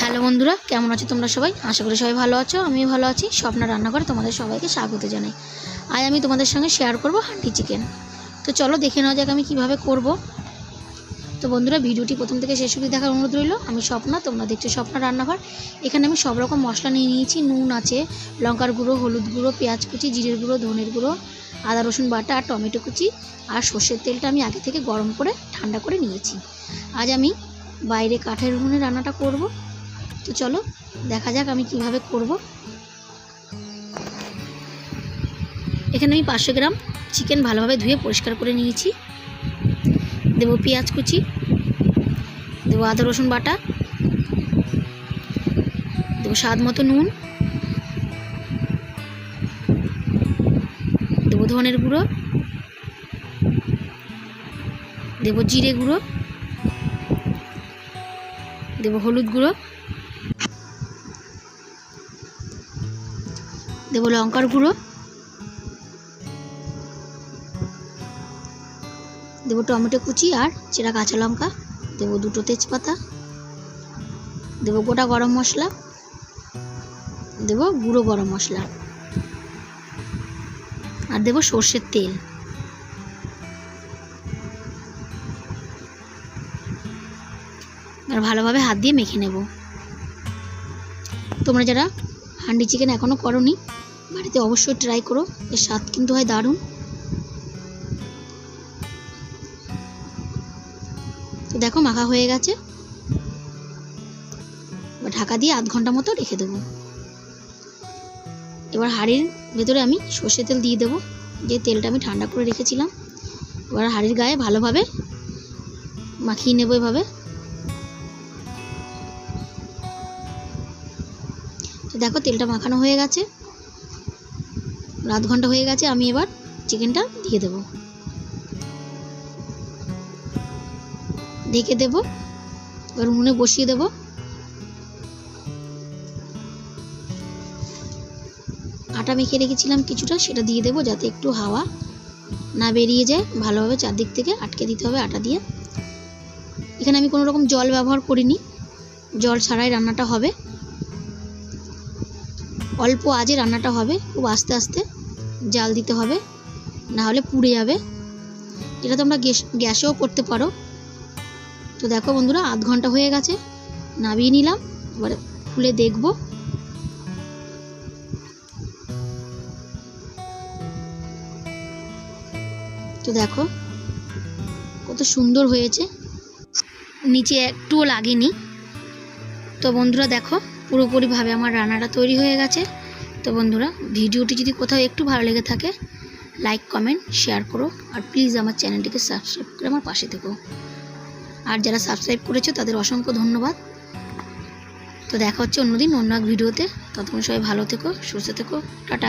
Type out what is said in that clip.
Hello বন্ধুরা, কেমন আছো তোমরা সবাই? আশা করি সবাই ভালো আছো। আমিও ভালো আছি। স্বপ্না রান্নাঘরে তোমাদের সবাইকে স্বাগত জানাই। আজ আমি তোমাদের সঙ্গে শেয়ার করব হান্ডি চিকেন। তো চলো দেখে নেওয়া যাক আমি কিভাবে করব। তো বন্ধুরা, ভিডিওটি প্রথম থেকে শেষ অবধি দেখার অনুরোধ রইল। আমি স্বপ্না, তোমরা দেখছো স্বপ্না রান্নাঘর। এখানে আমি সব রকম মশলা নিয়ে নিয়েছি। নুন আছে, লঙ্কার গুঁড়ো, হলুদ গুঁড়ো, পেঁয়াজ কুচি, জিরের গুঁড়ো, ধনের গুঁড়ো, আদা রসুন বাটা আর টমেটো কুচি। আর সর্ষের তেলটা আমি আগে থেকে গরম করে ঠান্ডা করে নিয়েছি। আজ আমি বাইরে কাঠের উনুনে রান্নাটা করব। তো চলো দেখা যাক আমি কিভাবে করব। এখানে আমি 500 গ্রাম চিকেন ভালোভাবে ধুয়ে পরিষ্কার করে নিয়েছি। দেবো পেঁয়াজ কুচি, দেবো আদা রসুন বাটা, দেবো স্বাদ মতো নুন, দেবো ধনের গুঁড়ো, দেবো জিরে গুঁড়ো, দেবো হলুদ গুঁড়ো, দেবো লঙ্কার গুঁড়ো, দেবো টমেটো কুচি আর চেরা কাঁচা লঙ্কা, দেবো 2টো তেজপাতা, দেবো গোটা গরম মশলা, দেবো গুঁড়ো গরম মশলা আর দেবো সর্ষের তেল। আর ভালোভাবে হাত দিয়ে মেখে নেব। তোমরা যারা হান্ডি চিকেন এখনও করোনি, বাড়িতে অবশ্যই ট্রাই করো। এর স্বাদ কিন্তু হয় দারুণ। তো দেখো মাখা হয়ে গেছে। এবার ঢাকা দিয়ে আধ ঘন্টা মতো রেখে দেবো। এবার হাঁড়ির ভেতরে আমি সর্ষের তেল দিয়ে দেবো, যে তেলটা আমি ঠান্ডা করে রেখেছিলাম। এবার হাঁড়ির গায়ে ভালোভাবে মাখিয়ে নেবো এভাবে। তো দেখো তেলটা মাখানো হয়ে গেছে, আধ ঘন্টা হয়ে গেছে। আমি এবার চিকেনটা দিয়ে দেবো, ঢেকে দেবো। এবার উনুনে বসিয়ে দেবো। আটা মেখে রেখেছিলাম কিছুটা, সেটা দিয়ে দেবো যাতে একটু হাওয়া না বেরিয়ে যায়। ভালোভাবে চারদিক থেকে আটকে দিতে হবে আটা দিয়ে। এখানে আমি কোনো রকম জল ব্যবহার করিনি, জল ছাড়াই রান্নাটা হবে। অল্প আঁচে রান্নাটা হবে, খুব আস্তে আস্তে জাল দিতে হবে, না হলে পুড়ে যাবে। এটা তোমরা গ্যাসেও করতে পারো। তো দেখো বন্ধুরা, আধ ঘন্টা হয়ে গেছে, নামিয়ে নিলাম। এবার খুলে দেখব। তো দেখো কত সুন্দর হয়েছে, নিচে একটুও লাগেনি। তো বন্ধুরা দেখো, পুরোপুরিভাবে আমার রান্নাটা তৈরি হয়ে গেছে। তো বন্ধুরা, ভিডিওটি যদি কোথাও একটু ভালো লেগে থাকে, লাইক কমেন্ট শেয়ার করো। আর প্লিজ আমার চ্যানেলটিকে সাবস্ক্রাইব করে আমার পাশে থেকো। আর যারা সাবস্ক্রাইব করেছো তাদের অসংখ্য ধন্যবাদ। তো দেখা হচ্ছে অন্যদিন অন্য এক ভিডিওতে। ততক্ষণ সবাই ভালো থেকো, সুস্থ থেকো। টাটা।